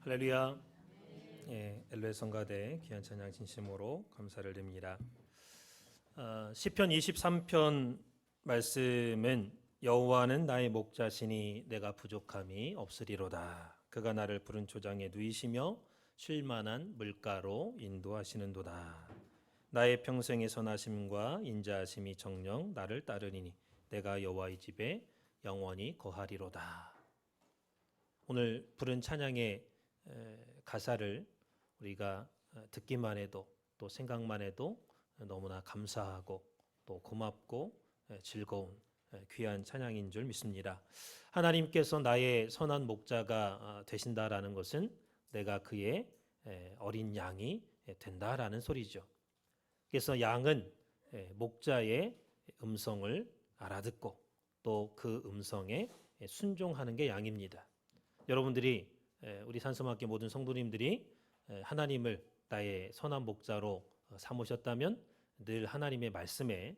할렐루야. 엘로의 성가대 귀한 찬양 진심으로 감사를 드립니다. 시편 23편 말씀은 여호와는 나의 목자시니 내가 부족함이 없으리로다. 그가 나를 푸른 초장에 누이시며 쉴 만한 물가로 인도하시는도다. 나의 평생의 선하심과 인자하심이 정녕 나를 따르리니 내가 여호와의 집에 영원히 거하리로다. 오늘 부른 찬양의 가사를 우리가 듣기만 해도 또 생각만 해도 너무나 감사하고 또 고맙고 즐거운 귀한 찬양인 줄 믿습니다. 하나님께서 나의 선한 목자가 되신다라는 것은 내가 그의 어린 양이 된다라는 소리죠. 그래서 양은 목자의 음성을 알아듣고 또 그 음성에 순종하는 게 양입니다. 여러분들이 우리 산성학교 모든 성도님들이 하나님을 나의 선한 목자로 삼으셨다면 늘 하나님의 말씀에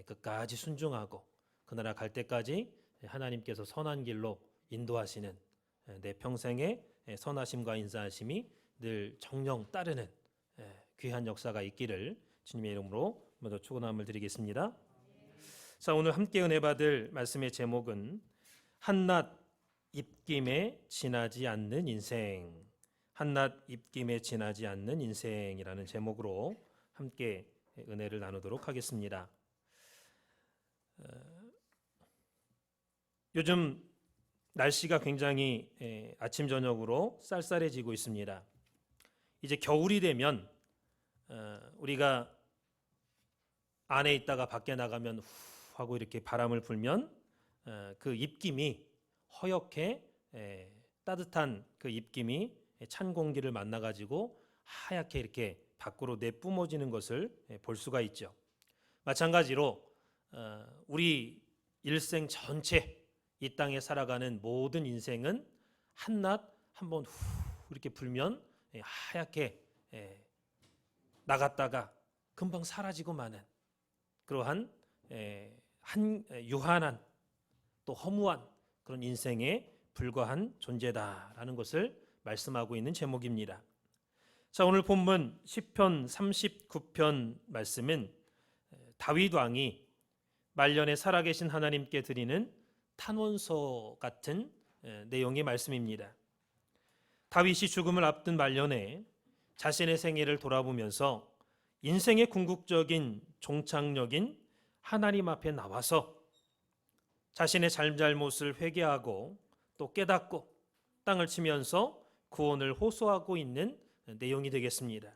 끝까지 순종하고 그 나라 갈 때까지 하나님께서 선한 길로 인도하시는 내 평생의 선하심과 인자하심이 늘 정령 따르는 귀한 역사가 있기를 주님의 이름으로 먼저 축원함을 드리겠습니다. 자, 오늘 함께 은혜 받을 말씀의 제목은 한낱 입김에 지나지 않는 인생, 한낱 입김에 지나지 않는 인생이라는 제목으로 함께 은혜를 나누도록 하겠습니다. 요즘 날씨가 굉장히 아침 저녁으로 쌀쌀해지고 있습니다. 이제 겨울이 되면 우리가 안에 있다가 밖에 나가면 후 하고 이렇게 바람을 불면 그 입김이 허옇게 따뜻한 그 입김이 찬 공기를 만나 가지고 하얗게 이렇게 밖으로 내뿜어지는 것을 볼 수가 있죠. 마찬가지로 우리 일생 전체 이 땅에 살아가는 모든 인생은 한낮 한번 후 이렇게 불면 하얗게 나갔다가 금방 사라지고 마는 그러한 유한한 또 허무한 그런 인생에 불과한 존재다라는 것을 말씀하고 있는 제목입니다. 자, 오늘 본문 시편 39편 말씀은 다윗 왕이 말년에 살아계신 하나님께 드리는 탄원서 같은 내용의 말씀입니다. 다윗이 죽음을 앞둔 말년에 자신의 생애를 돌아보면서 인생의 궁극적인 종착역인 하나님 앞에 나와서 자신의 잘못을 회개하고 또 깨닫고 땅을 치면서 구원을 호소하고 있는 내용이 되겠습니다.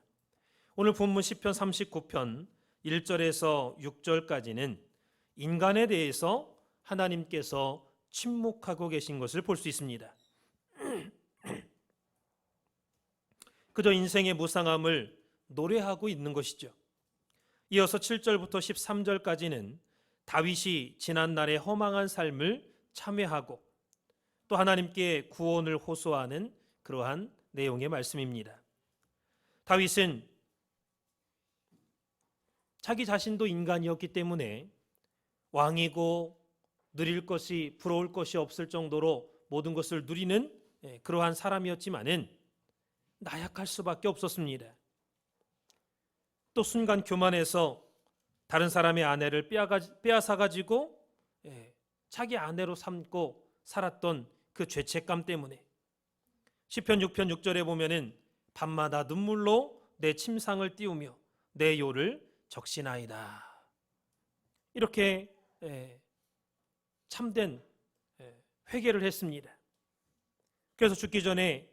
오늘 본문 시편 39편 1절에서 6절까지는 인간에 대해서 하나님께서 침묵하고 계신 것을 볼 수 있습니다. 그저 인생의 무상함을 노래하고 있는 것이죠. 이어서 7절부터 13절까지는 다윗이 지난날의 허망한 삶을 참회하고 또 하나님께 구원을 호소하는 그러한 내용의 말씀입니다. 다윗은 자기 자신도 인간이었기 때문에 왕이고 누릴 것이 부러울 것이 없을 정도로 모든 것을 누리는 그러한 사람이었지만은 나약할 수밖에 없었습니다. 또 순간 교만해서 다른 사람의 아내를 빼앗아 가지고 자기 아내로 삼고 살았던 그 죄책감 때문에 시편 6편 6절에 보면은 밤마다 눈물로 내 침상을 띄우며 내 요를 적시나이다. 이렇게 참된 회개를 했습니다. 그래서 죽기 전에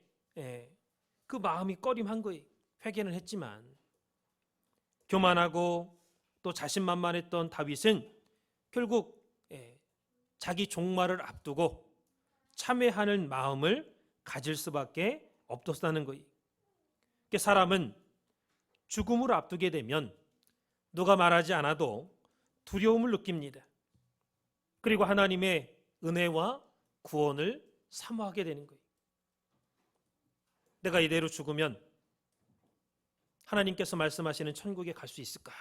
그 마음이 꺼림한 거예요. 회개는 했지만 교만하고 또 자신만만했던 다윗은 결국 자기 종말을 앞두고 참회하는 마음을 가질 수밖에 없었다는 거예요. 사람은 죽음을 앞두게 되면 누가 말하지 않아도 두려움을 느낍니다. 그리고 하나님의 은혜와 구원을 사모하게 되는 거예요. 내가 이대로 죽으면 하나님께서 말씀하시는 천국에 갈 수 있을까?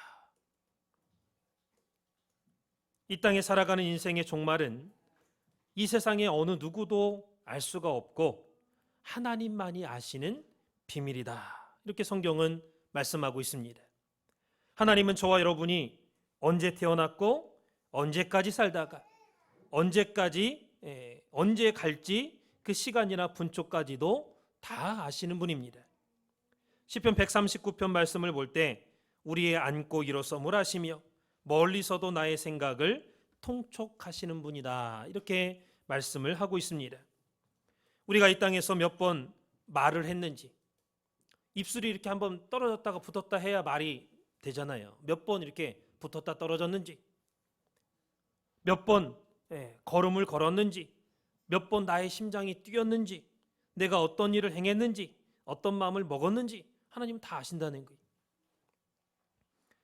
이 땅에 살아가는 인생의 종말은 이 세상의 어느 누구도 알 수가 없고 하나님만이 아시는 비밀이다. 이렇게 성경은 말씀하고 있습니다. 하나님은 저와 여러분이 언제 태어났고 언제까지 살다가 언제 갈지 그 시간이나 분초까지도 다 아시는 분입니다. 시편 139편 말씀을 볼 때 우리의 앉고 일어섬을 아시며 멀리서도 나의 생각을 통촉하시는 분이다. 이렇게 말씀을 하고 있습니다. 우리가 이 땅에서 몇 번 말을 했는지, 입술이 이렇게 한번 떨어졌다가 붙었다 해야 말이 되잖아요. 몇 번 이렇게 붙었다 떨어졌는지, 몇 번 걸음을 걸었는지, 몇 번 나의 심장이 뛰었는지, 내가 어떤 일을 행했는지, 어떤 마음을 먹었는지 하나님은 다 아신다는 거예요.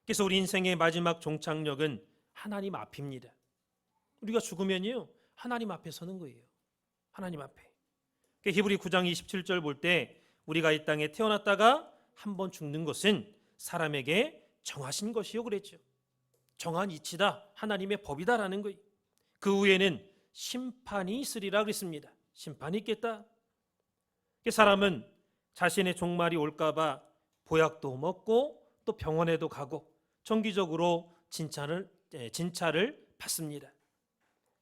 그래서 우리 인생의 마지막 종착역은 하나님 앞입니다. 우리가 죽으면요, 하나님 앞에 서는 거예요. 하나님 앞에. 히브리 9장 27절 볼 때 우리가 이 땅에 태어났다가 한번 죽는 것은 사람에게 정하신 것이요 그랬죠. 정한 이치다, 하나님의 법이다라는 거예요. 그 후에는 심판이 있으리라 그랬습니다. 심판이 있겠다. 사람은 자신의 종말이 올까봐 보약도 먹고 또 병원에도 가고 정기적으로 진찰을 받습니다.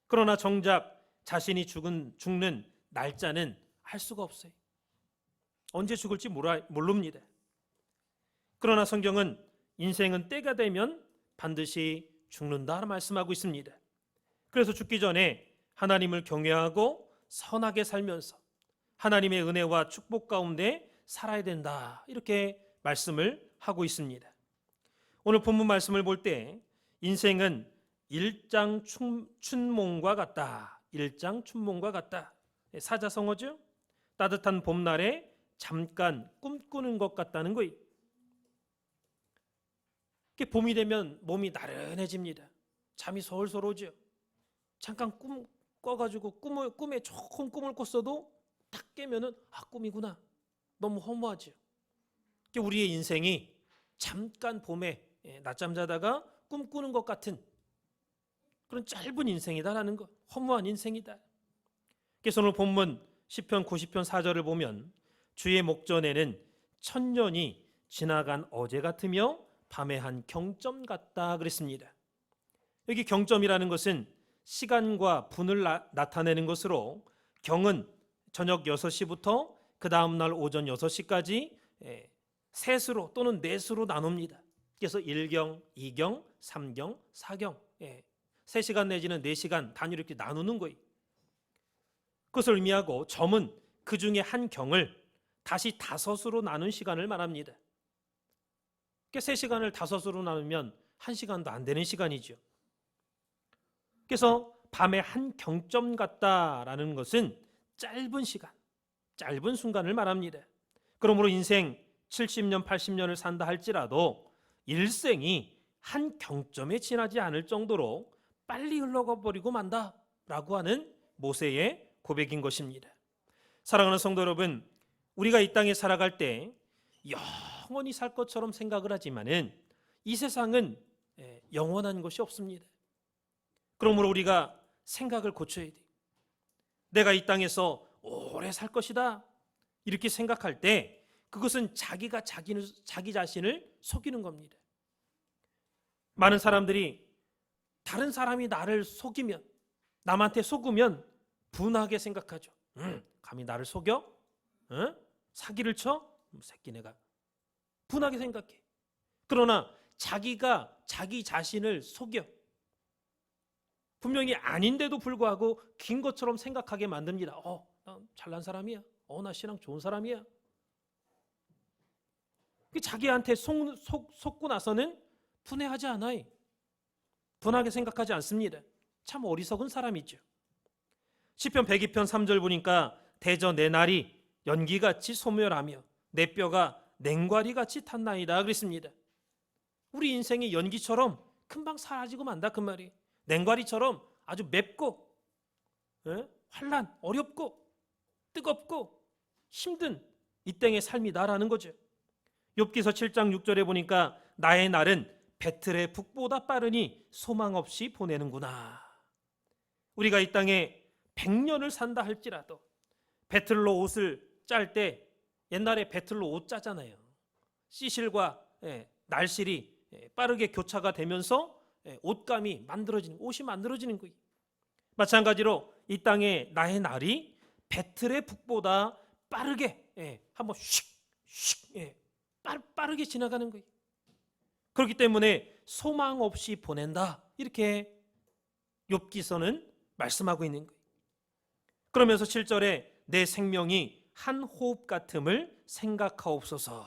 그러나 정작 자신이 죽는 날짜는 알 수가 없어요. 언제 죽을지 모릅니다. 그러나 성경은 인생은 때가 되면 반드시 죽는다 말씀하고 있습니다. 그래서 죽기 전에 하나님을 경외하고 선하게 살면서 하나님의 은혜와 축복 가운데 살아야 된다, 이렇게 말씀을 하고 있습니다. 오늘 본문 말씀을 볼 때 인생은 일장춘몽과 같다. 일장춘몽과 같다. 사자성어죠. 따뜻한 봄날에 잠깐 꿈꾸는 것 같다는 거예요. 봄이 되면 몸이 나른해집니다. 잠이 솔솔 오죠. 잠깐 꿈 꿔가지고 꿈에 좋은 꿈을 꿨어도 딱 깨면은 꿈이구나. 너무 허무하죠. 우리의 인생이 잠깐 봄에 낮잠 자다가 꿈꾸는 것 같은 그런 짧은 인생이다라는 것, 허무한 인생이다. 그래서 오늘 본문 시편 90편 4절을 보면 주의 목전에는 천년이 지나간 어제 같으며 밤의 한 경점 같다 그랬습니다. 여기 경점이라는 것은 시간과 분을 나타내는 것으로, 경은 저녁 6시부터 그 다음날 오전 6시까지 셋으로 또는 넷으로 나눕니다. 그래서 1경, 2경, 3경, 4경 3시간 내지는 4시간 단위로 이렇게 나누는 거예요. 그것을 의미하고 점은 그 중에 한 경을 다시 5으로 나눈 시간을 말합니다. 3시간을 5으로 나누면 1시간도 안 되는 시간이죠. 그래서 밤의 한 경점 같다라는 것은 짧은 시간, 짧은 순간을 말합니다. 그러므로 인생 70년, 80년을 산다 할지라도 일생이 한 경점에 지나지 않을 정도로 빨리 흘러가 버리고 만다라고 하는 모세의 고백인 것입니다. 사랑하는 성도 여러분, 우리가 이 땅에 살아갈 때 영원히 살 것처럼 생각을 하지만은 이 세상은 영원한 것이 없습니다. 그러므로 우리가 생각을 고쳐야 돼. 내가 이 땅에서 오래 살 것이다 이렇게 생각할 때 그것은 자기가 자기 자신을 속이는 겁니다. 많은 사람들이 다른 사람이 나를 속이면, 남한테 속으면 분하게 생각하죠. 감히 나를 속여? 사기를 쳐? 새끼네가. 분하게 생각해. 그러나 자기가 자기 자신을 속여. 분명히 아닌데도 불구하고 긴 것처럼 생각하게 만듭니다. 나 잘난 사람이야. 나 신앙 좋은 사람이야. 자기한테 속고 나서는 분해하지 않아요. 분하게 생각하지 않습니다. 참 어리석은 사람이죠. 시편 102편 3절 보니까 대저 내 날이 연기같이 소멸하며 내 뼈가 냉과리같이 탔나이다 그랬습니다. 우리 인생이 연기처럼 금방 사라지고 만다 그 말이. 냉과리처럼 아주 맵고 환난, 어렵고 뜨겁고 힘든 이 땅의 삶이다라는 거죠. 욥기서 7장 6절에 보니까 나의 날은 배틀의 북보다 빠르니 소망 없이 보내는구나. 우리가 이 땅에 100년을 산다 할지라도 배틀로 옷을 짤 때 옛날에 배틀로 옷 짜잖아요. 시실과 날실이 빠르게 교차가 되면서 옷감이 만들어지는, 옷이 만들어지는 거예요. 마찬가지로 이 땅에 나의 날이 배틀의 북보다 빠르게 한번 슉슉 빠르게 지나가는 거예요. 그렇기 때문에 소망 없이 보낸다, 이렇게 욥기서는 말씀하고 있는 거예요. 그러면서 7절에 내 생명이 한 호흡 같음을 생각하옵소서.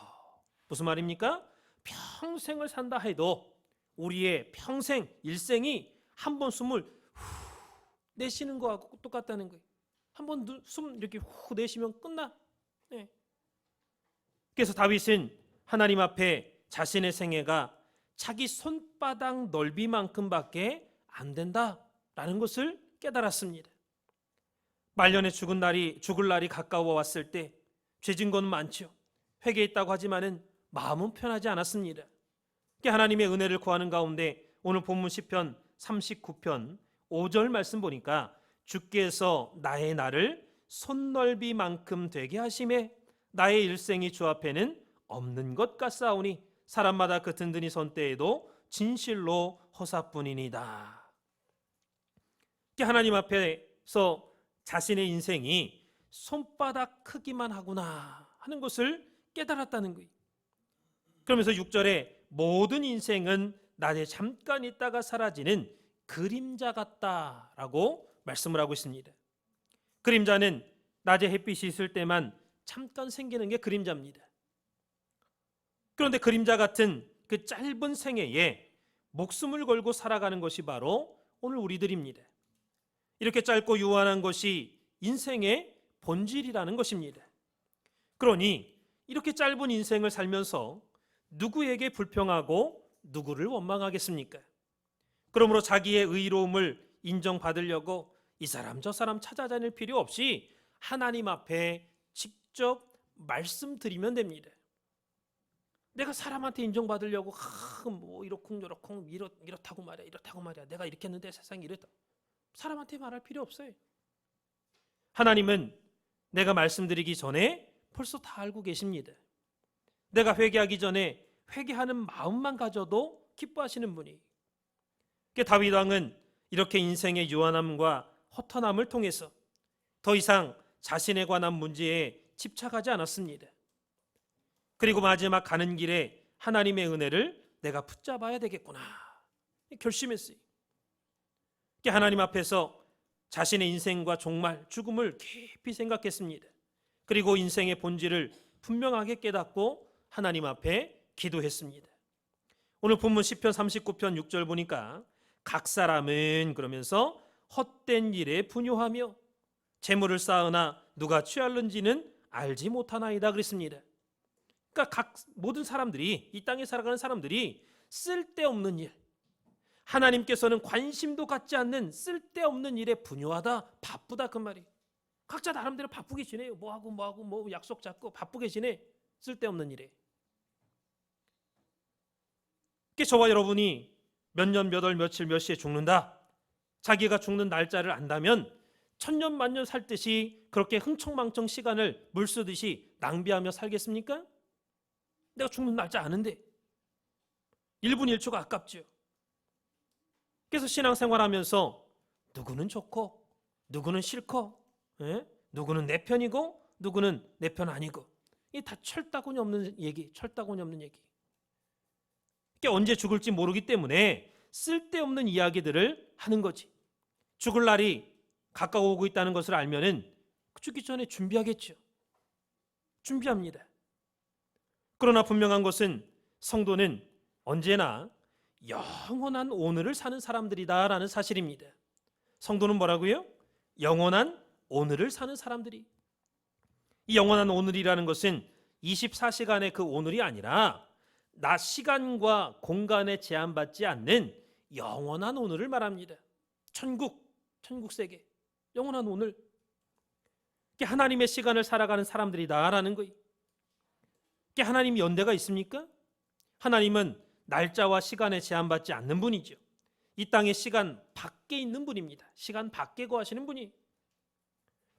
무슨 말입니까? 평생을 산다 해도 우리의 평생 일생이 한 번 숨을 후 내쉬는 거하고 똑같다는 거예요. 한 번 숨 이렇게 후 내쉬면 끝나. 그래서 다윗은 하나님 앞에 자신의 생애가 자기 손바닥 넓이만큼밖에 안 된다라는 것을 깨달았습니다. 말년에 죽을 날이 가까워 왔을 때 죄진 건 많죠. 회개했다고 하지만은 마음은 편하지 않았습니다. 하나님의 은혜를 구하는 가운데 오늘 본문 시편 39편 5절 말씀 보니까 주께서 나의 날을 손넓이만큼 되게 하심에 나의 일생이 주 앞에는 없는 것 같사오니 사람마다 그 든든히 선 때에도 진실로 허사뿐이니이다. 하나님 앞에서 자신의 인생이 손바닥 크기만 하구나 하는 것을 깨달았다는 거예요. 그러면서 6절에 모든 인생은 낮에 잠깐 있다가 사라지는 그림자 같다라고 말씀을 하고 있습니다. 그림자는 낮에 햇빛이 있을 때만 잠깐 생기는 게 그림자입니다. 그런데 그림자 같은 그 짧은 생애에 목숨을 걸고 살아가는 것이 바로 오늘 우리들입니다. 이렇게 짧고 유한한 것이 인생의 본질이라는 것입니다. 그러니 이렇게 짧은 인생을 살면서 누구에게 불평하고 누구를 원망하겠습니까? 그러므로 자기의 의로움을 인정받으려고 이 사람 저 사람 찾아다닐 필요 없이 하나님 앞에 직접 말씀드리면 됩니다. 내가 사람한테 인정받으려고 뭐 이렇쿵저렇쿵 이렇다고 말이야 내가 이렇게 했는데 세상이 이렇다, 사람한테 말할 필요 없어요. 하나님은 내가 말씀드리기 전에 벌써 다 알고 계십니다. 내가 회개하기 전에 회개하는 마음만 가져도 기뻐하시는 분이. 다윗 왕은 이렇게 인생의 유한함과 허탄함을 통해서 더 이상 자신에 관한 문제에 집착하지 않았습니다. 그리고 마지막 가는 길에 하나님의 은혜를 내가 붙잡아야 되겠구나 결심했어요. 하나님 앞에서 자신의 인생과 종말, 죽음을 깊이 생각했습니다. 그리고 인생의 본질을 분명하게 깨닫고 하나님 앞에 기도했습니다. 오늘 본문 시편 39편 6절 보니까 각 사람은 그러면서 헛된 일에 분효하며 재물을 쌓으나 누가 취할는지는 알지 못하나이다 그랬습니다. 그러니까 모든 사람들이, 이 땅에 살아가는 사람들이 쓸데없는 일, 하나님께서는 관심도 갖지 않는 쓸데없는 일에 분효하다, 바쁘다 그 말이. 각자 나름대로 바쁘게 지내요. 뭐하고 뭐 약속 잡고 바쁘게 지내. 쓸데없는 일에. 저와 여러분이 몇 년, 몇 월, 며칠, 몇 시에 죽는다, 자기가 죽는 날짜를 안다면 천년 만년 살듯이 그렇게 흥청망청 시간을 물쓰듯이 낭비하며 살겠습니까? 내가 죽는 날짜 아는데 1분 1초가 아깝죠. 그래서 신앙생활하면서 누구는 좋고 누구는 싫고 누구는 내 편이고 누구는 내 편 아니고, 이게 다 철다구니 없는 얘기. 언제 죽을지 모르기 때문에 쓸데없는 이야기들을 하는 거지. 죽을 날이 가까워오고 있다는 것을 알면은 죽기 전에 준비하겠죠. 준비합니다. 그러나 분명한 것은 성도는 언제나 영원한 오늘을 사는 사람들이다라는 사실입니다. 성도는 뭐라고요? 영원한 오늘을 사는 사람들이. 이 영원한 오늘이라는 것은 24시간의 그 오늘이 아니라 낮 시간과 공간에 제한받지 않는 영원한 오늘을 말합니다. 천국 세계, 영원한 오늘. 하나님의 시간을 살아가는 사람들이다라는 거예요. 하나님이 연대가 있습니까? 하나님은 날짜와 시간에 제한받지 않는 분이죠. 이 땅의 시간 밖에 있는 분입니다. 시간 밖에 거하시는 분이.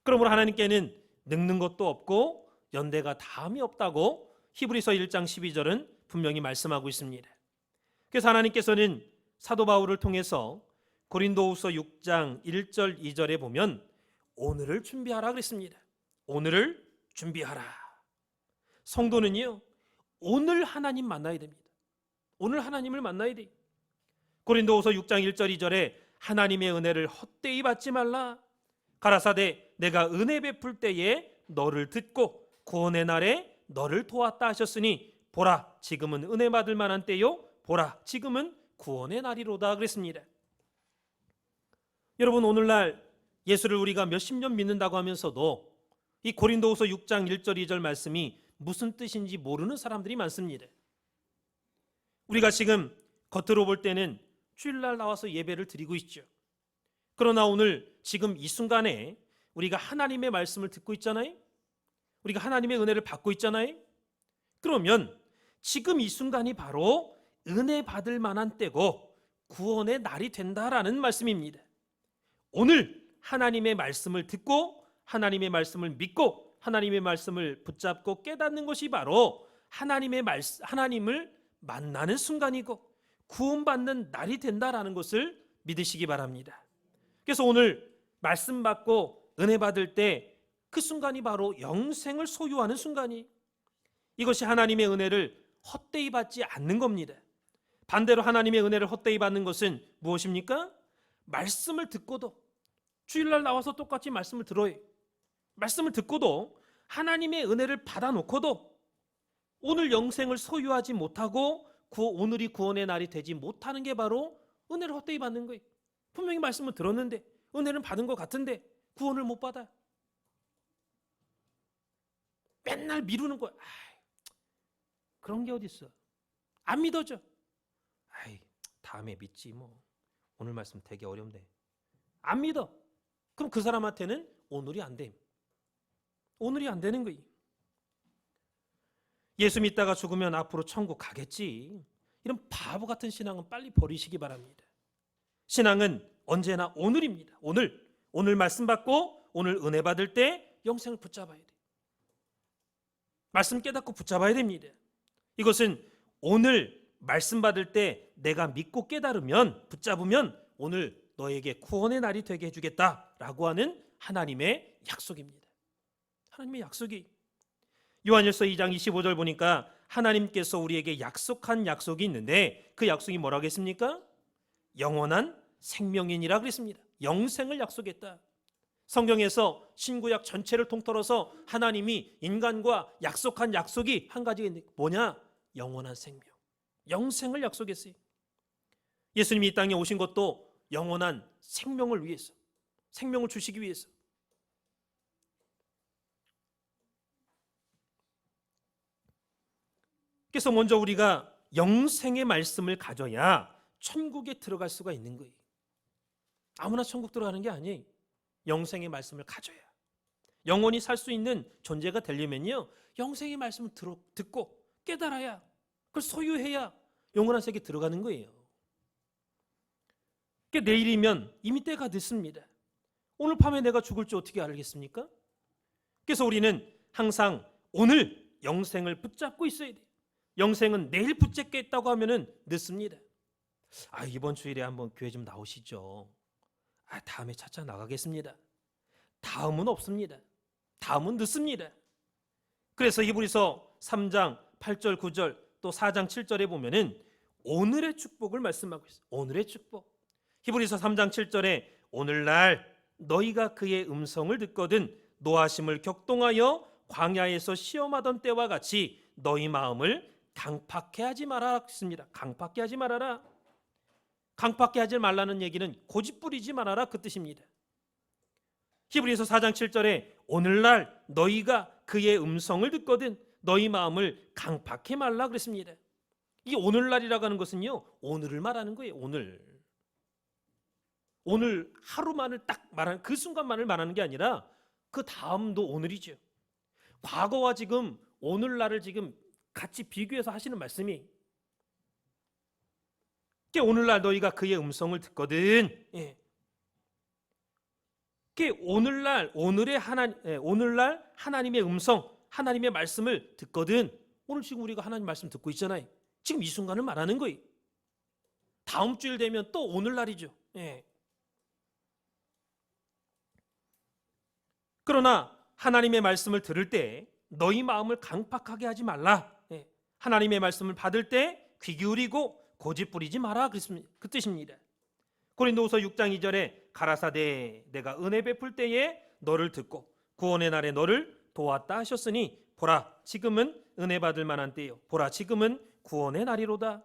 그러므로 하나님께는 늙는 것도 없고 연대가 다음이 없다고 히브리서 1장 12절은 분명히 말씀하고 있습니다. 그래서 하나님께서는 사도 바울을 통해서 고린도후서 6장 1절 2절에 보면 오늘을 준비하라 그랬습니다. 오늘을 준비하라. 성도는요, 오늘 하나님 만나야 됩니다. 오늘 하나님을 만나야 돼요. 고린도후서 6장 1절 2절에 하나님의 은혜를 헛되이 받지 말라. 가라사대 내가 은혜 베풀 때에 너를 듣고 구원의 날에 너를 도왔다 하셨으니 보라 지금은 은혜 받을 만한 때요 보라 지금은 구원의 날이로다 그랬습니다. 여러분, 오늘날 예수를 우리가 몇십 년 믿는다고 하면서도 이 고린도후서 6장 1절 2절 말씀이 무슨 뜻인지 모르는 사람들이 많습니다. 우리가 지금 겉으로 볼 때는 주일날 나와서 예배를 드리고 있죠. 그러나 오늘 지금 이 순간에 우리가 하나님의 말씀을 듣고 있잖아요. 우리가 하나님의 은혜를 받고 있잖아요. 그러면 지금 이 순간이 바로 은혜 받을 만한 때고 구원의 날이 된다라는 말씀입니다. 오늘 하나님의 말씀을 듣고 하나님의 말씀을 믿고 하나님의 말씀을 붙잡고 깨닫는 것이 바로 하나님을 만나는 순간이고 구원받는 날이 된다라는 것을 믿으시기 바랍니다. 그래서 오늘 말씀 받고 은혜 받을 때 그 순간이 바로 영생을 소유하는 순간이, 이것이 하나님의 은혜를 헛되이 받지 않는 겁니다. 반대로 하나님의 은혜를 헛되이 받는 것은 무엇입니까? 말씀을 듣고도 주일날 나와서 똑같이 말씀을 들어요. 말씀을 듣고도 하나님의 은혜를 받아놓고도 오늘 영생을 소유하지 못하고 오늘이 구원의 날이 되지 못하는 게 바로 은혜를 헛되이 받는 거예요. 분명히 말씀을 들었는데 은혜는 받은 것 같은데 구원을 못 받아. 맨날 미루는 거야. 그런 게 어딨어. 안 믿어져. 다음에 믿지 뭐. 오늘 말씀 되게 어렵네. 안 믿어. 그럼 그 사람한테는 오늘이 안 돼. 오늘이 안 되는 거예요. 예수 믿다가 죽으면 앞으로 천국 가겠지. 이런 바보 같은 신앙은 빨리 버리시기 바랍니다. 신앙은 언제나 오늘입니다. 오늘 말씀 받고 오늘 은혜 받을 때 영생을 붙잡아야 돼. 말씀 깨닫고 붙잡아야 됩니다. 이것은 오늘 말씀 받을 때 내가 믿고 깨달으면 붙잡으면 오늘 너에게 구원의 날이 되게 해주겠다라고 하는 하나님의 약속입니다. 하나님의 약속이, 요한일서 2장 25절 보니까 하나님께서 우리에게 약속한 약속이 있는데 그 약속이 뭐라고 했습니까? 영원한 생명이니라 그랬습니다. 영생을 약속했다. 성경에서 신구약 전체를 통틀어서 하나님이 인간과 약속한 약속이 한 가지가 있는데 뭐냐? 영원한 생명, 영생을 약속했어요. 예수님이 이 땅에 오신 것도 영원한 생명을 위해서, 생명을 주시기 위해서. 그래서 먼저 우리가 영생의 말씀을 가져야 천국에 들어갈 수가 있는 거예요. 아무나 천국 들어가는 게 아니에요. 영생의 말씀을 가져야, 영원히 살 수 있는 존재가 되려면요 영생의 말씀을 듣고 깨달아야, 그걸 소유해야 영원한 세계에 들어가는 거예요. 그러니까 내일이면 이미 때가 됐습니다. 오늘 밤에 내가 죽을 줄 어떻게 알겠습니까? 그래서 우리는 항상 오늘 영생을 붙잡고 있어야 돼요. 영생은 내일 붙잡겠다고 하면은 늦습니다. 이번 주일에 한번 교회 좀 나오시죠. 다음에 차차 나가겠습니다. 다음은 없습니다. 다음은 늦습니다. 그래서 히브리서 3장 8절 9절 또 4장 7절에 보면은 오늘의 축복을 말씀하고 있어요. 오늘의 축복. 히브리서 3장 7절에 오늘날 너희가 그의 음성을 듣거든 노하심을 격동하여 광야에서 시험하던 때와 같이 너희 마음을 강팍해 하지 말아라 했습니다. 강팍해 하지 말아라. 강팍해 하지 말라는 얘기는 고집부리지 말아라 그 뜻입니다. 히브리서 4장 7절에 오늘날 너희가 그의 음성을 듣거든 너희 마음을 강팍해 말라 그랬습니다. 이 오늘날이라고 하는 것은요 오늘을 말하는 거예요. 오늘 하루만을 딱 말하는 그 순간만을 말하는 게 아니라 그 다음도 오늘이죠. 과거와 지금 오늘날을 지금 같이 비교해서 하시는 말씀이, 오늘날 너희가 그의 음성을 듣거든. 오늘날 하나님의 음성, 하나님의 말씀을 듣거든. 오늘 지금 우리가 하나님 말씀 듣고 있잖아요. 지금 이 순간을 말하는 거예요. 다음 주일 되면 또 오늘날이죠. 예. 그러나 하나님의 말씀을 들을 때 너희 마음을 강팍하게 하지 말라. 예. 하나님의 말씀을 받을 때 귀 기울이고 고집 부리지 마라. 그 뜻입니다. 고린도후서 6장 2절에 가라사대 내가 은혜 베풀 때에 너를 듣고 구원의 날에 너를 도왔다 하셨으니 보라 지금은 은혜 받을 만한 때요 보라 지금은 구원의 날이로다.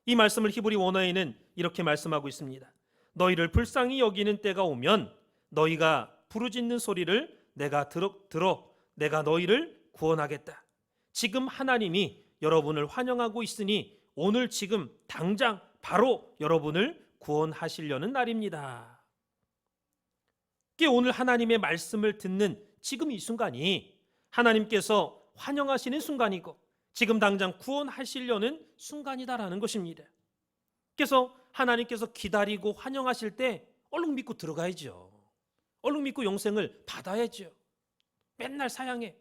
이 말씀을 히브리 원어에는 이렇게 말씀하고 있습니다. 너희를 불쌍히 여기는 때가 오면 너희가 부르짖는 소리를 내가 들어 내가 너희를 구원하겠다. 지금 하나님이 여러분을 환영하고 있으니 오늘 지금 당장 바로 여러분을 구원하시려는 날입니다. 오늘 하나님의 말씀을 듣는 지금 이 순간이 하나님께서 환영하시는 순간이고 지금 당장 구원하시려는 순간이다라는 것입니다. 그래서 하나님께서 기다리고 환영하실 때 얼른 믿고 들어가야죠. 얼른 믿고 영생을 받아야죠. 맨날 사양해.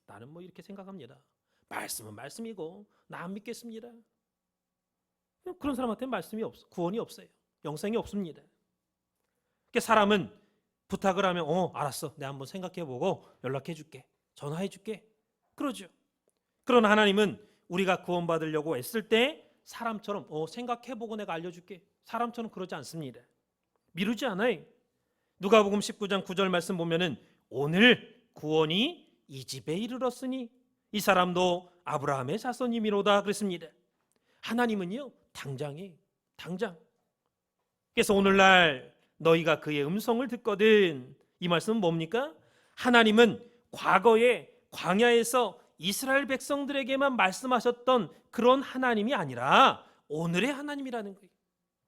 나는 뭐 이렇게 생각합니다. 말씀은 말씀이고 나 안 믿겠습니다. 그런 사람한테는 말씀이 없어. 구원이 없어요. 영생이 없습니다. 사람은 부탁을 하면 알았어. 내가 한번 생각해보고 연락해줄게. 전화해줄게. 그러죠. 그러나 하나님은 우리가 구원받으려고 애쓸 때 사람처럼 생각해보고 내가 알려줄게. 사람처럼 그러지 않습니다. 미루지 않아요. 누가복음 19장 9절 말씀 보면은 오늘 구원이 이 집에 이르렀으니 이 사람도 아브라함의 자손이미로다 그랬습니다. 하나님은요 당장. 그래서 오늘날 너희가 그의 음성을 듣거든. 이 말씀은 뭡니까? 하나님은 과거에 광야에서 이스라엘 백성들에게만 말씀하셨던 그런 하나님이 아니라 오늘의 하나님이라는 거예요.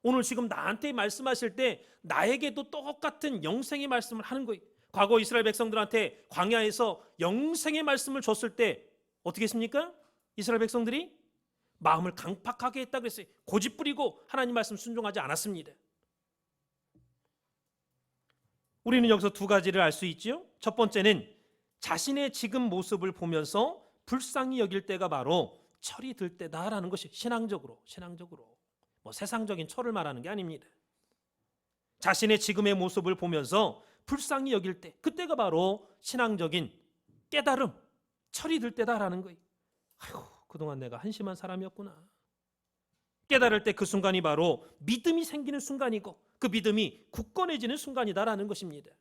오늘 지금 나한테 말씀하실 때 나에게도 똑같은 영생의 말씀을 하는 거예요. 과거 이스라엘 백성들한테 광야에서 영생의 말씀을 줬을 때 어떻게 했습니까? 이스라엘 백성들이 마음을 강팍하게 했다 그랬어요. 고집 부리고 하나님 말씀 순종하지 않았습니다. 우리는 여기서 두 가지를 알 수 있죠. 첫 번째는 자신의 지금 모습을 보면서 불쌍히 여길 때가 바로 철이 들 때다라는 것이 신앙적으로 뭐 세상적인 철을 말하는 게 아닙니다. 자신의 지금의 모습을 보면서 불쌍히 여길 때 그때가 바로 신앙적인 깨달음, 철이 들 때다라는 거예요. 그동안 내가 한심한 사람이었구나. 깨달을 때 그 순간이 바로 믿음이 생기는 순간이고 그 믿음이 굳건해지는 순간이다라는 것입니다.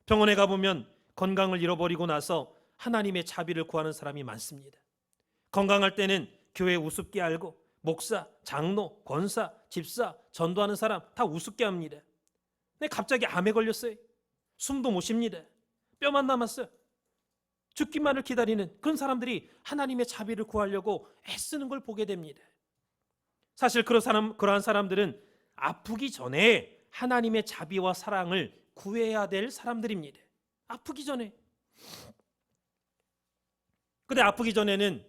병원에 가보면 건강을 잃어버리고 나서 하나님의 자비를 구하는 사람이 많습니다. 건강할 때는 교회 우습게 알고 목사, 장로, 권사, 집사, 전도하는 사람 다 우습게 합니다. 근데 갑자기 암에 걸렸어요. 숨도 못 쉽니다. 뼈만 남았어요. 죽기만을 기다리는 그런 사람들이 하나님의 자비를 구하려고 애쓰는 걸 보게 됩니다. 사실 그러한 사람들은 아프기 전에 하나님의 자비와 사랑을 구해야 될 사람들입니다. 아프기 전에. 근데 아프기 전에는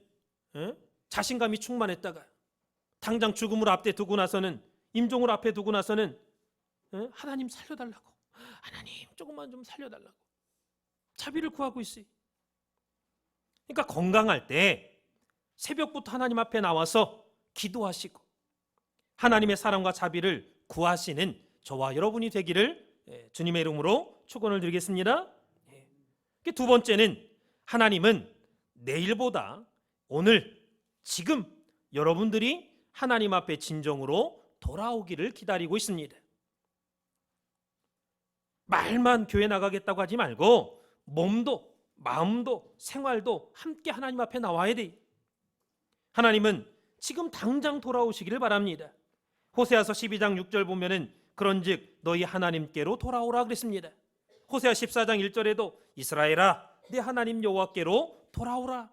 자신감이 충만했다가 당장 죽음을 앞에 두고 나서는 임종을 앞에 두고 나서는 하나님 살려달라고, 하나님 조금만 좀 살려달라고 자비를 구하고 있어요. 그러니까 건강할 때 새벽부터 하나님 앞에 나와서 기도하시고 하나님의 사랑과 자비를 구하시는 저와 여러분이 되기를 주님의 이름으로 축원을 드리겠습니다. 두 번째는 하나님은 내일보다 오늘 지금 여러분들이 하나님 앞에 진정으로 돌아오기를 기다리고 있습니다. 말만 교회 나가겠다고 하지 말고 몸도 마음도 생활도 함께 하나님 앞에 나와야 돼. 하나님은 지금 당장 돌아오시기를 바랍니다. 호세아서 12장 6절 보면은 그런즉 너희 하나님께로 돌아오라 그랬습니다. 호세아 14장 1절에도 이스라엘아 내 하나님 여호와께로 돌아오라.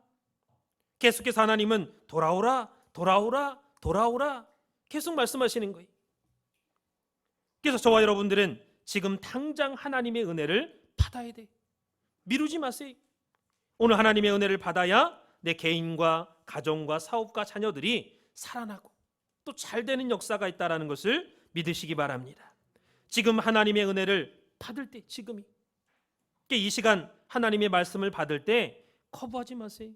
계속해서 하나님은 돌아오라 계속 말씀하시는 거예요. 그래서 저와 여러분들은 지금 당장 하나님의 은혜를 받아야 돼. 미루지 마세요. 오늘 하나님의 은혜를 받아야 내 개인과 가정과 사업과 자녀들이 살아나고 또 잘되는 역사가 있다는 것을 믿으시기 바랍니다. 지금 하나님의 은혜를 받을 때 지금이 이 시간 하나님의 말씀을 받을 때 거부하지 마세요.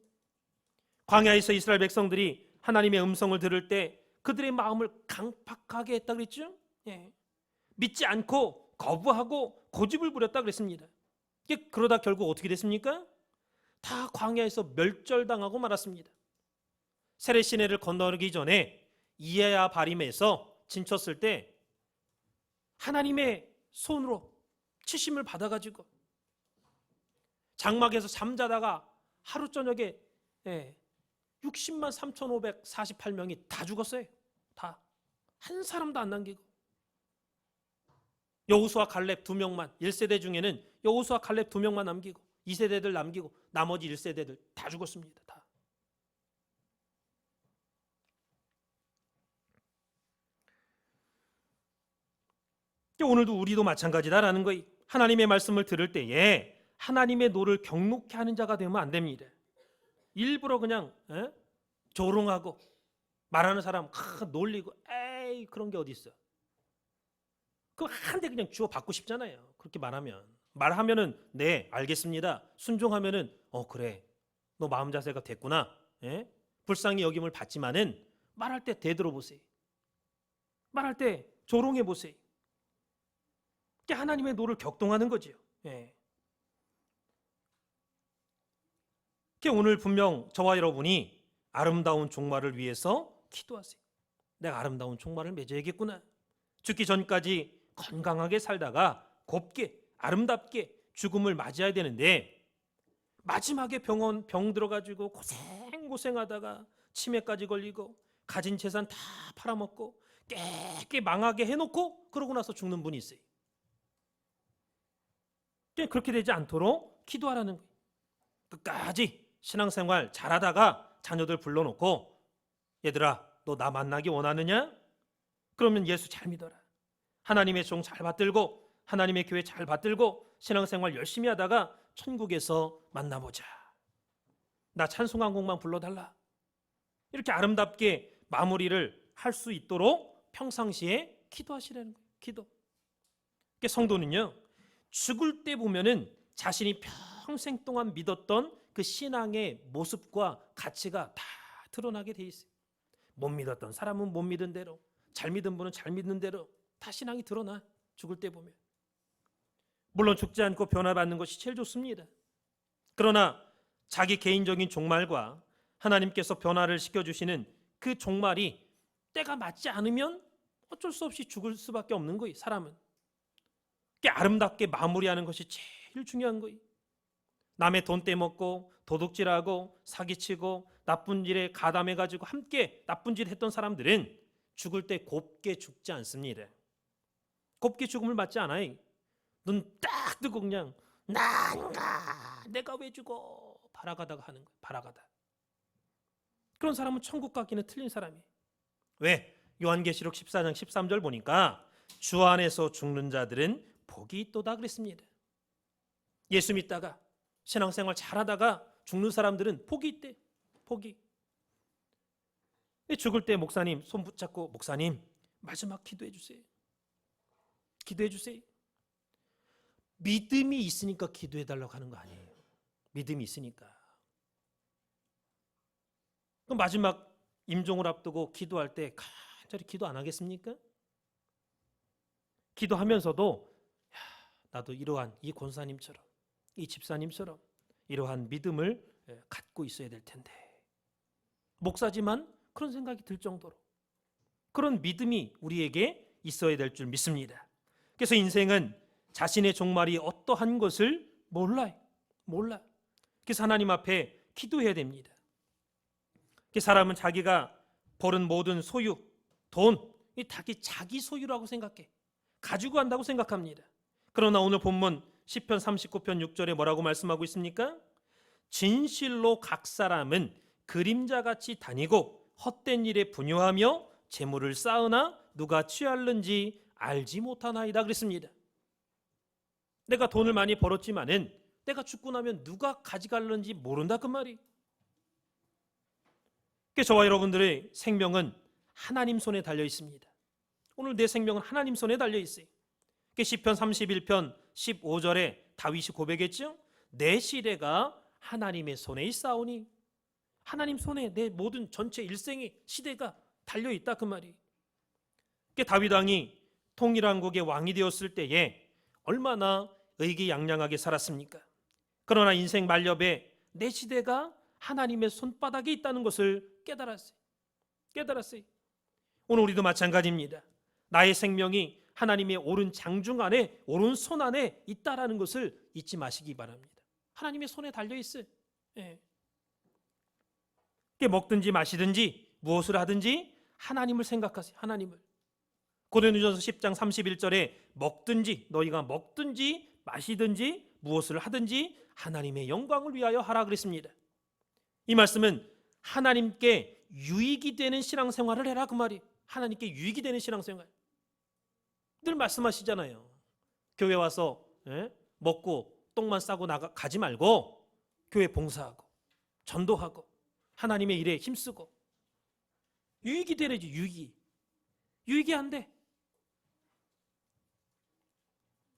광야에서 이스라엘 백성들이 하나님의 음성을 들을 때 그들의 마음을 강팍하게 했다 그랬죠. 예. 믿지 않고 거부하고 고집을 부렸다 그랬습니다. 그러다 결국 어떻게 됐습니까? 다 광야에서 멸절당하고 말았습니다. 세례 시내를 건너기 전에 이에야 바림에서 진쳤을 때 하나님의 손으로 치심을 받아가지고 장막에서 잠자다가 하루 저녁에 60만 3,548명이 다 죽었어요. 다. 한 사람도 안 남기고. 여호수아 갈렙 2명만, 1세대 중에는 여호수아 갈렙 2명만 남기고 2세대들 남기고 나머지 1세대들 다 죽었습니다. 다. 오늘도 우리도 마찬가지다라는 거예요. 하나님의 말씀을 들을 때에 하나님의 노를 경록케 하는 자가 되면 안 됩니다. 일부러 그냥 조롱하고 말하는 사람 놀리고 에이 그런 게 어디 있어. 그거 한 대 그냥 주워 받고 싶잖아요. 그렇게 말하면은 네 알겠습니다. 순종하면은 그래 너 마음 자세가 됐구나. 불쌍히 여김을 받지만은 말할 때 되돌아 보세요. 말할 때 조롱해 보세요. 하나님의 노를 격동하는 거죠. 오늘 분명 저와 여러분이 아름다운 종말을 위해서 기도하세요. 내가 아름다운 종말을 맺어야겠구나. 죽기 전까지 건강하게 살다가 곱게 아름답게 죽음을 맞이해야 되는데 마지막에 병 들어가지고 고생하다가 치매까지 걸리고 가진 재산 다 팔아먹고 깨끗이 망하게 해놓고 그러고 나서 죽는 분이 있어요. 그렇게 되지 않도록 기도하라는 거예요. 끝까지 신앙생활 잘하다가 자녀들 불러놓고 얘들아 너 나 만나기 원하느냐? 그러면 예수 잘 믿어라. 하나님의 종 잘 받들고 하나님의 교회 잘 받들고 신앙생활 열심히 하다가 천국에서 만나보자. 나 찬송 한 곡만 불러달라. 이렇게 아름답게 마무리를 할 수 있도록 평상시에 기도하시라는 거예요. 기도. 성도는요 죽을 때 보면은 자신이 평생 동안 믿었던 그 신앙의 모습과 가치가 다 드러나게 돼 있어요. 못 믿었던 사람은 못 믿은 대로, 잘 믿은 분은 잘 믿는 대로 다 신앙이 드러나. 죽을 때 보면. 물론 죽지 않고 변화받는 것이 제일 좋습니다. 그러나 자기 개인적인 종말과 하나님께서 변화를 시켜주시는 그 종말이 때가 맞지 않으면 어쩔 수 없이 죽을 수밖에 없는 거예요. 사람은. 아름답게 마무리하는 것이 제일 중요한 거예요. 남의 돈 떼먹고 도둑질하고 사기치고 나쁜 일에 가담해가지고 함께 나쁜 짓 했던 사람들은 죽을 때 곱게 죽지 않습니다. 곱게 죽음을 맞지 않아요. 눈 딱 뜨고 그냥 난가 내가 왜 죽어 바라가다가 하는 거예요. 바라가다. 그런 사람은 천국 가기는 틀린 사람이에요. 왜? 요한계시록 14장 13절 보니까 주 안에서 죽는 자들은 복이 있도다 그랬습니다. 예수 믿다가 신앙생활 잘하다가 죽는 사람들은 복이 있대. 복이. 죽을 때 목사님 손 붙잡고 목사님 마지막 기도해 주세요. 기도해 주세요. 믿음이 있으니까 기도해 달라고 하는 거 아니에요. 믿음이 있으니까. 그럼 마지막 임종을 앞두고 기도할 때 간절히 기도 안 하겠습니까? 기도하면서도 나도 이러한 이 권사님처럼 이 집사님처럼 이러한 믿음을 갖고 있어야 될 텐데 목사지만 그런 생각이 들 정도로 그런 믿음이 우리에게 있어야 될 줄 믿습니다. 그래서 인생은 자신의 종말이 어떠한 것을 몰라요. 몰라. 그래서 하나님 앞에 기도해야 됩니다. 사람은 자기가 벌은 모든 소유, 돈, 이 자기 소유라고 생각해. 가지고 간다고 생각합니다. 그러나 오늘 본문 시편 39편 6절에 뭐라고 말씀하고 있습니까? 진실로 각 사람은 그림자같이 다니고 헛된 일에 분유하며 재물을 쌓으나 누가 취할는지 알지 못하나이다 그랬습니다. 내가 돈을 많이 벌었지만은 내가 죽고 나면 누가 가져갈는지 모른다 그 말이. 저와 여러분들의 생명은 하나님 손에 달려 있습니다. 오늘 내 생명은 하나님 손에 달려 있어요. 시편 31편 15절에 다윗이 고백했죠. 내 시대가 하나님의 손에 있사오니, 하나님 손에 내 모든 전체 일생의 시대가 달려있다 그 말이. 다윗 왕이 통일왕국의 왕이 되었을 때에 얼마나 의기양양하게 살았습니까? 그러나 인생 만렵에 내 시대가 하나님의 손바닥에 있다는 것을 깨달았어요. 오늘 우리도 마찬가지입니다. 나의 생명이 하나님의 오른 장중 안에, 오른 손 안에 있다라는 것을 잊지 마시기 바랍니다. 하나님의 손에 달려있어요. 먹든지 마시든지 무엇을 하든지 하나님을 생각하세요. 하나님을. 고린도전서 10장 31절에 너희가 먹든지 마시든지 무엇을 하든지 하나님의 영광을 위하여 하라 그랬습니다. 이 말씀은 하나님께 유익이 되는 신앙생활을 해라 그 말이. 하나님께 유익이 되는 신앙생활. 늘 말씀하시잖아요. 교회 와서 먹고 똥만 싸고 가지 말고 교회 봉사하고 전도하고 하나님의 일에 힘쓰고. 유익이 되야지. 유익이 안 돼.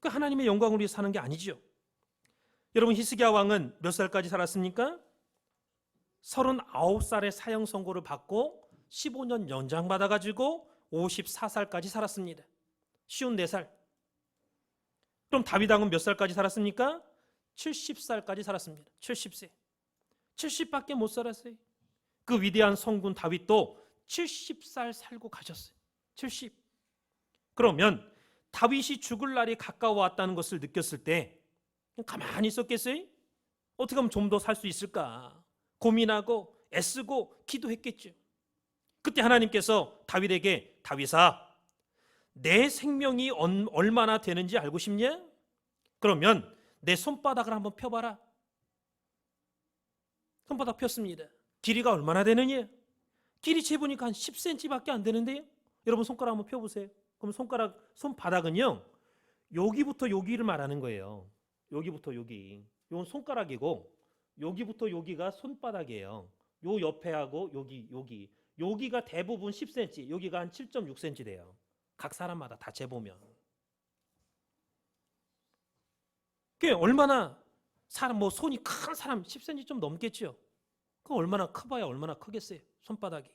그 하나님의 영광을 위해 사는 게 아니죠. 여러분, 히스기야 왕은 몇 살까지 살았습니까? 39살의 사형 선고를 받고 15년 연장받아가지고 54살까지 살았습니다. 54살. 그럼 다윗 왕은 몇 살까지 살았습니까? 70살까지 살았습니다. 70세. 70밖에 못 살았어요. 그 위대한 성군 다윗도 70살 살고 가셨어요. 70. 그러면 다윗이 죽을 날이 가까워왔다는 것을 느꼈을 때 가만히 있었겠어요? 어떻게 하면 좀 더 살 수 있을까? 고민하고 애쓰고 기도했겠죠. 그때 하나님께서 다윗에게, 다윗아, 내 생명이 얼마나 되는지 알고 싶냐? 그러면 내 손바닥을 한번 펴봐라. 손바닥 폈습니다. 길이가 얼마나 되느냐? 길이 재보니까 한 10cm밖에 안 되는데요. 여러분 손가락 한번 펴보세요. 그럼 손바닥은요, 여기부터 여기를 말하는 거예요. 여기부터 여기. 이건 손가락이고 여기부터 여기가 손바닥이에요. 요 옆에하고 여기가 대부분 10cm, 여기가 한 7.6cm 돼요. 각 사람마다 다 재보면. 그게 얼마나 손이 큰 사람 10cm 좀 넘겠죠. 그 얼마나 커봐야 얼마나 크겠어요. 손바닥이.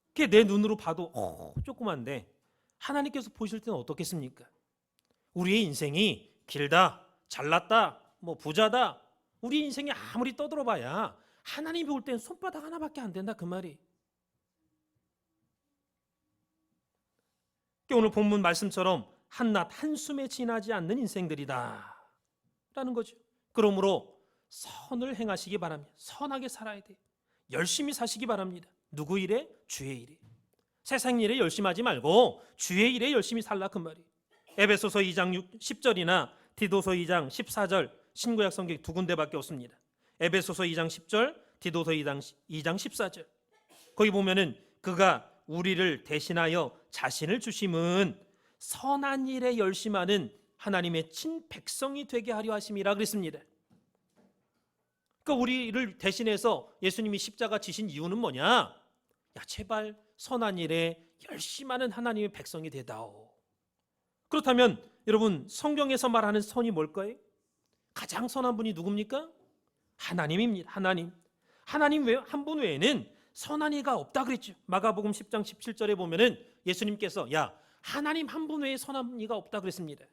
그게 내 눈으로 봐도 조그만데 하나님께서 보실 때는 어떻겠습니까? 우리의 인생이 길다, 잘났다, 부자다. 우리 인생이 아무리 떠들어봐야 하나님이 볼 때는 손바닥 하나밖에 안 된다 그 말이. 오늘 본문 말씀처럼 한낱 한숨에 지나지 않는 인생들이다 라는 거죠. 그러므로 선을 행하시기 바랍니다. 선하게 살아야 돼요. 열심히 사시기 바랍니다. 누구 일에? 주의 일에. 세상 일에 열심히 하지 말고 주의 일에 열심히 살라 그 말이. 에베소서 2장 10절이나 디도서 2장 14절, 신구약 성경 두 군데밖에 없습니다. 에베소서 2장 10절, 디도서 2장 14절. 거기 보면은 그가 우리를 대신하여 자신을 주심은 선한 일에 열심하는 하나님의 친백성이 되게 하려 하심이라 그랬습니다. 그러니까 우리를 대신해서 예수님이 십자가 지신 이유는 뭐냐? 야, 제발 선한 일에 열심하는 하나님의 백성이 되다오. 그렇다면 여러분, 성경에서 말하는 선이 뭘까요? 가장 선한 분이 누굽니까? 하나님입니다. 하나님 한 분 외에는 선한 이가 없다 그랬죠. 마가복음 10장 17절에 보면은 예수님께서 하나님 한 분 외에 선한 이가 없다 그랬습니다.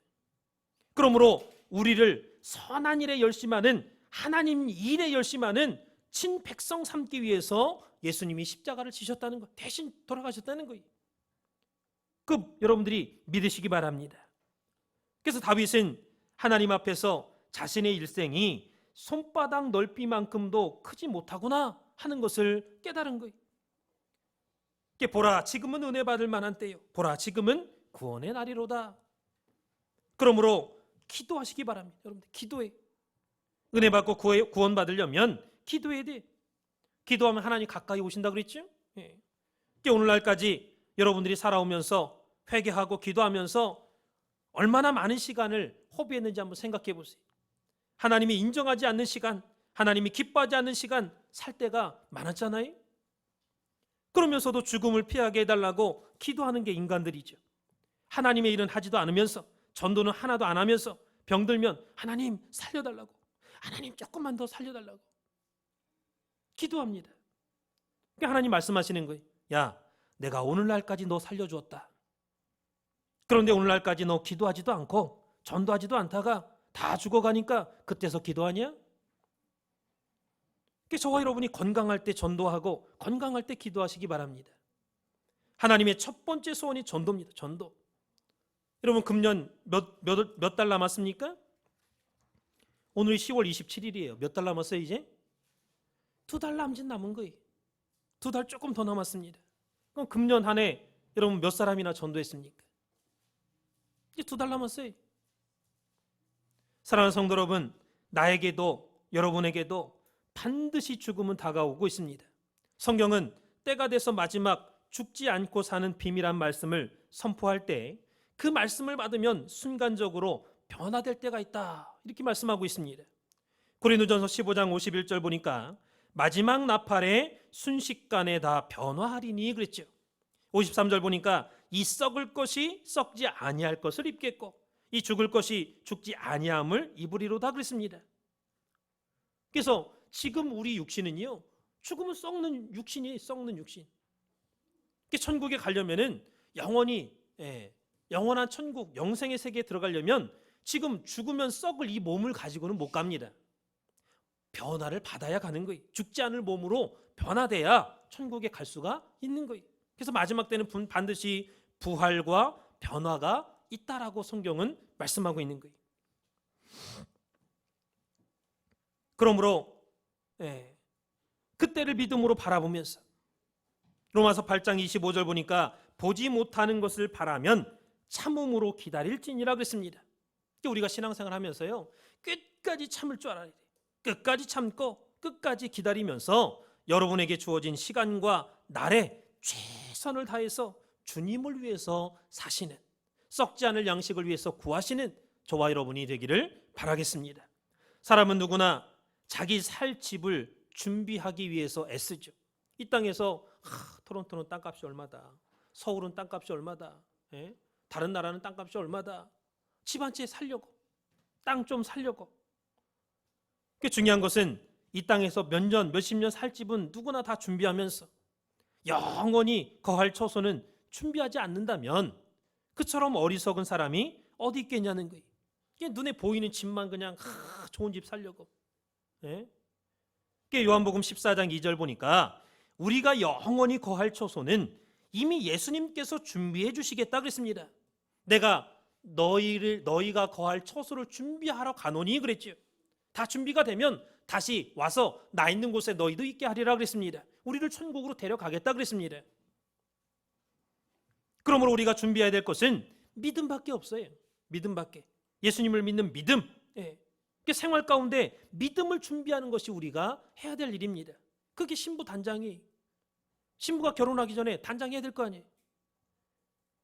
그러므로 우리를 선한 일에 열심하는, 하나님 일에 열심하는 친백성 삼기 위해서 예수님이 십자가를 지셨다는 것, 대신 돌아가셨다는 거예요. 여러분들이 믿으시기 바랍니다. 그래서 다윗은 하나님 앞에서 자신의 일생이 손바닥 넓이만큼도 크지 못하구나 하는 것을 깨달은 거예요. 보라, 지금은 은혜 받을 만한 때요. 보라, 지금은 구원의 날이로다. 그러므로 기도하시기 바랍니다. 여러분들 기도해. 은혜 받고 구원 받으려면 기도해야 돼. 기도하면 하나님 가까이 오신다 그랬죠? 오늘날까지 여러분들이 살아오면서 회개하고 기도하면서 얼마나 많은 시간을 허비했는지 한번 생각해 보세요. 하나님이 인정하지 않는 시간, 하나님이 기뻐하지 않는 시간 살 때가 많았잖아요. 그러면서도 죽음을 피하게 해달라고 기도하는 게 인간들이죠. 하나님의 일은 하지도 않으면서, 전도는 하나도 안 하면서, 병들면 하나님 살려달라고, 하나님 조금만 더 살려달라고 기도합니다. 그러니까 하나님 말씀하시는 거예요. 야, 내가 오늘날까지 너 살려주었다. 그런데 오늘날까지 너 기도하지도 않고 전도하지도 않다가 다 죽어가니까 그때서 기도하냐? 그러니까 저와 여러분이 건강할 때 전도하고 건강할 때 기도하시기 바랍니다. 하나님의 첫 번째 소원이 전도입니다. 전도. 여러분, 금년 몇 달 남았습니까? 오늘이 10월 27일이에요. 몇 달 남았어요 이제? 2달 남짓 남은 거예요. 2달 조금 더 남았습니다. 그럼 금년 한 해 여러분 몇 사람이나 전도했습니까? 이제 2달 남았어요. 사랑하는 성도 여러분, 나에게도 여러분에게도 반드시 죽음은 다가오고 있습니다. 성경은 때가 돼서 마지막 죽지 않고 사는 비밀한 말씀을 선포할 때 그 말씀을 받으면 순간적으로 변화될 때가 있다, 이렇게 말씀하고 있습니다. 고린도전서 15장 51절 보니까 마지막 나팔에 순식간에 다 변화하리니 그랬죠. 53절 보니까 이 썩을 것이 썩지 아니할 것을 입겠고 이 죽을 것이 죽지 아니함을 입으리로다 그랬습니다. 그래서 지금 우리 육신은요, 죽으면 썩는 육신이에요. 썩는 육신. 천국에 가려면은 영원히, 영원한 천국, 영생의 세계에 들어가려면 지금 죽으면 썩을 이 몸을 가지고는 못 갑니다. 변화를 받아야 가는 거예요. 죽지 않을 몸으로 변화돼야 천국에 갈 수가 있는 거예요. 그래서 마지막 때는 반드시 부활과 변화가 있다라고 성경은 말씀하고 있는 거예요. 그러므로 그때를 믿음으로 바라보면서 로마서 8장 25절 보니까 보지 못하는 것을 바라면 참음으로 기다릴지니라 그랬습니다. 우리가 신앙생활 하면서요, 끝까지 참을 줄 알아야 돼요. 끝까지 참고 끝까지 기다리면서 여러분에게 주어진 시간과 날에 최선을 다해서 주님을 위해서 사시는, 썩지 않을 양식을 위해서 구하시는 저와 여러분이 되기를 바라겠습니다. 사람은 누구나 자기 살 집을 준비하기 위해서 애쓰죠. 이 땅에서 토론토는 땅값이 얼마다, 서울은 땅값이 얼마다, 다른 나라는 땅값이 얼마다, 집 한 채 살려고, 땅 좀 살려고. 중요한 것은 이 땅에서 몇 년, 몇십 년 살 집은 누구나 다 준비하면서 영원히 거할 처소는 준비하지 않는다면 그처럼 어리석은 사람이 어디 있겠냐는 거예요. 눈에 보이는 집만 그냥 좋은 집 살려고. 요한복음 14장 2절 보니까 우리가 영원히 거할 처소는 이미 예수님께서 준비해 주시겠다 그랬습니다. 내가 너희가 거할 처소를 준비하러 가노니 그랬죠. 다 준비가 되면 다시 와서 나 있는 곳에 너희도 있게 하리라 그랬습니다. 우리를 천국으로 데려가겠다 그랬습니다. 그러므로 우리가 준비해야 될 것은 믿음밖에 없어요. 믿음밖에. 예수님을 믿는 믿음. 생활 가운데 믿음을 준비하는 것이 우리가 해야 될 일입니다. 그게 신부 단장이, 신부가 결혼하기 전에 단장해야 될 거 아니에요.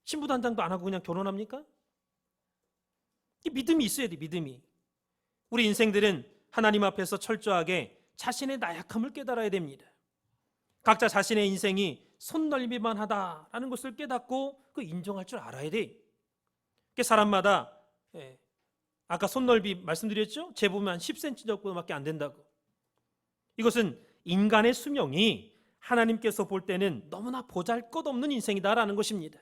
신부 단장도 안 하고 그냥 결혼합니까? 믿음이 있어야 돼. 믿음이. 우리 인생들은 하나님 앞에서 철저하게 자신의 나약함을 깨달아야 됩니다. 각자 자신의 인생이 손넓이만 하다라는 것을 깨닫고 그 인정할 줄 알아야 돼. 사람마다 아까 손넓이 말씀드렸죠? 재보면 한 10cm 정도밖에 안 된다고. 이것은 인간의 수명이 하나님께서 볼 때는 너무나 보잘것없는 인생이다라는 것입니다.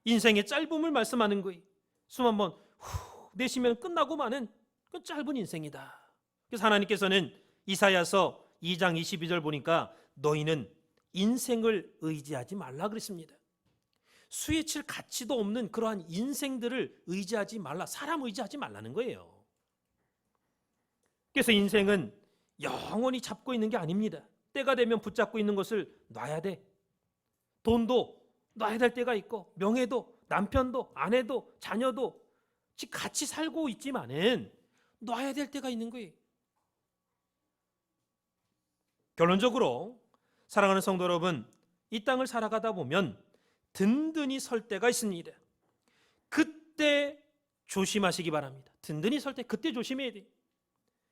인생의 짧음을 말씀하는 거예요. 숨 한번 후 내쉬면 끝나고 마는 그 짧은 인생이다. 그래서 하나님께서는 이사야서 2장 22절 보니까 너희는 인생을 의지하지 말라 그랬습니다. 수에 칠 가치도 없는 그러한 인생들을 의지하지 말라, 사람 의지하지 말라는 거예요. 그래서 인생은 영원히 잡고 있는 게 아닙니다. 때가 되면 붙잡고 있는 것을 놔야 돼. 돈도 놔야 될 때가 있고, 명예도, 남편도, 아내도, 자녀도 같이 살고 있지만은 놔야 될 때가 있는 거예요. 결론적으로 사랑하는 성도 여러분, 이 땅을 살아가다 보면 든든히 설 때가 있습니다. 그때 조심하시기 바랍니다. 든든히 설 때 그때 조심해야 돼요.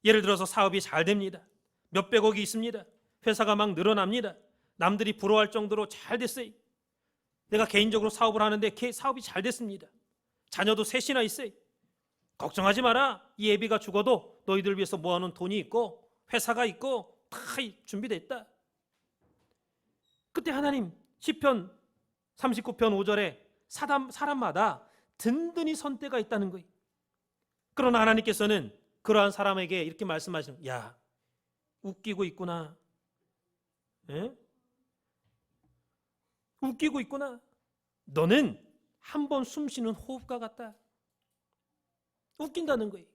예를 들어서 사업이 잘 됩니다. 몇백억이 있습니다. 회사가 막 늘어납니다. 남들이 부러워할 정도로 잘 됐어요. 내가 개인적으로 사업을 하는데 사업이 잘 됐습니다. 자녀도 셋이나 있어요. 걱정하지 마라. 이 예비가 죽어도 너희들 위해서 모아놓은 돈이 있고 회사가 있고 다 준비됐다. 그때 하나님 시편 39편 5절에 사람마다 든든히 선 때가 있다는 거예요. 그러나 하나님께서는 그러한 사람에게 이렇게 말씀하시는, 야, 웃기고 있구나. 에? 웃기고 있구나. 너는 한 번 숨 쉬는 호흡과 같다. 웃긴다는 거예요.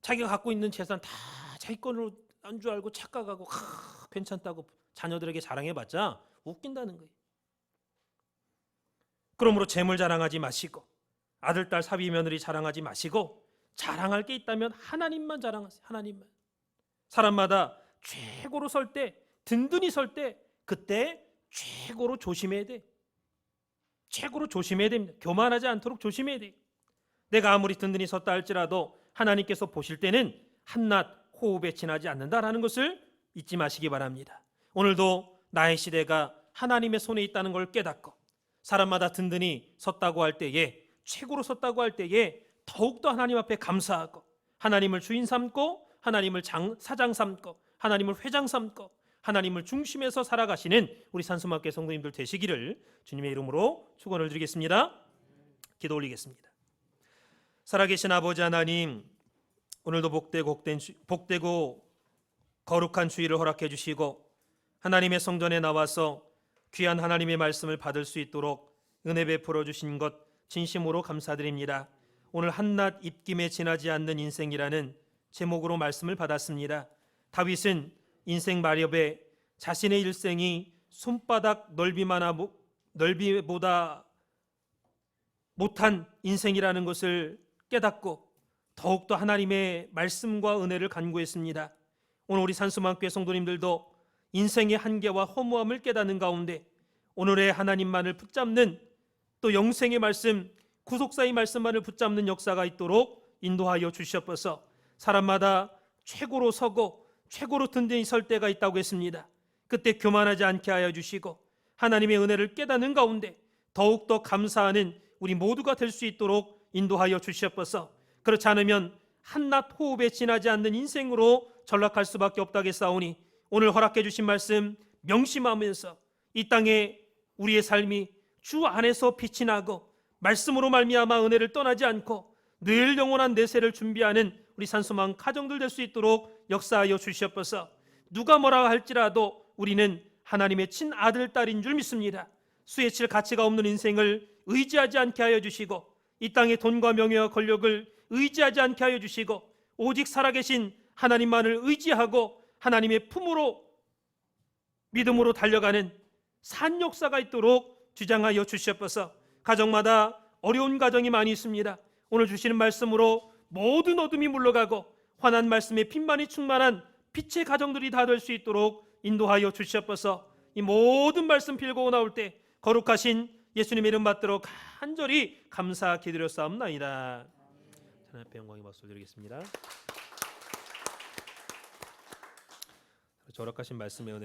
자기가 갖고 있는 재산 다 자기 건으로 안 줄 알고 착각하고 괜찮다고 자녀들에게 자랑해봤자 웃긴다는 거예요. 그러므로 재물 자랑하지 마시고 아들, 딸, 사위, 며느리 자랑하지 마시고 자랑할 게 있다면 하나님만 자랑하세요. 하나님만. 사람마다 최고로 설 때, 든든히 설 때 그때 최고로 조심해야 돼. 최고로 조심해야 됩니다. 교만하지 않도록 조심해야 돼. 내가 아무리 든든히 섰다 할지라도 하나님께서 보실 때는 한낱 호흡에 지나지 않는다라는 것을 잊지 마시기 바랍니다. 오늘도 나의 시대가 하나님의 손에 있다는 걸 깨닫고 사람마다 든든히 섰다고 할 때에, 최고로 섰다고 할 때에 더욱더 하나님 앞에 감사하고 하나님을 주인 삼고 하나님을 사장 삼고 하나님을 회장 삼고 하나님을 중심에서 살아가시는 우리 산수막교 성도님들 되시기를 주님의 이름으로 축원을 드리겠습니다. 기도 올리겠습니다. 살아계신 아버지 하나님, 오늘도 복되고 거룩한 주일을 허락해 주시고 하나님의 성전에 나와서 귀한 하나님의 말씀을 받을 수 있도록 은혜 베풀어 주신 것 진심으로 감사드립니다. 오늘 한낱 입김에 지나지 않는 인생이라는 제목으로 말씀을 받았습니다. 다윗은 인생 마렵에 자신의 일생이 손바닥 넓이보다 못한 인생이라는 것을 깨닫고 더욱더 하나님의 말씀과 은혜를 간구했습니다. 오늘 우리 산수만교회 성도님들도 인생의 한계와 허무함을 깨닫는 가운데 오늘의 하나님만을 붙잡는, 또 영생의 말씀, 구속사의 말씀만을 붙잡는 역사가 있도록 인도하여 주시옵소서. 사람마다 최고로 서고 최고로 든든히 설 때가 있다고 했습니다. 그때 교만하지 않게 하여 주시고 하나님의 은혜를 깨닫는 가운데 더욱더 감사하는 우리 모두가 될 수 있도록 인도하여 주시옵소서. 그렇지 않으면 한낱 호흡에 지나지 않는 인생으로 전락할 수밖에 없다겠사오니 오늘 허락해 주신 말씀 명심하면서 이 땅에 우리의 삶이 주 안에서 빛이 나고 말씀으로 말미암아 은혜를 떠나지 않고 늘 영원한 내세를 준비하는 우리 산소망 가정들 될 수 있도록 역사하여 주시옵소서. 누가 뭐라 할지라도 우리는 하나님의 친아들, 딸인 줄 믿습니다. 수에칠 가치가 없는 인생을 의지하지 않게 하여 주시고 이 땅의 돈과 명예와 권력을 의지하지 않게 하여 주시고 오직 살아계신 하나님만을 의지하고 하나님의 품으로 믿음으로 달려가는 산 역사가 있도록 주장하여 주시옵소서. 가정마다 어려운 가정이 많이 있습니다. 오늘 주시는 말씀으로 모든 어둠이 물러가고 환한 말씀의 빛만이 충만한 빛의 가정들이 다 될 수 있도록 인도하여 주시옵소서. 이 모든 말씀 빌고 나올 때 거룩하신 예수님의 이름 받들어 간절히 감사 기드렸사옵나이다. 하나님 앞에 영광의 박수 드리겠습니다. 저락하신 말씀의 은혜를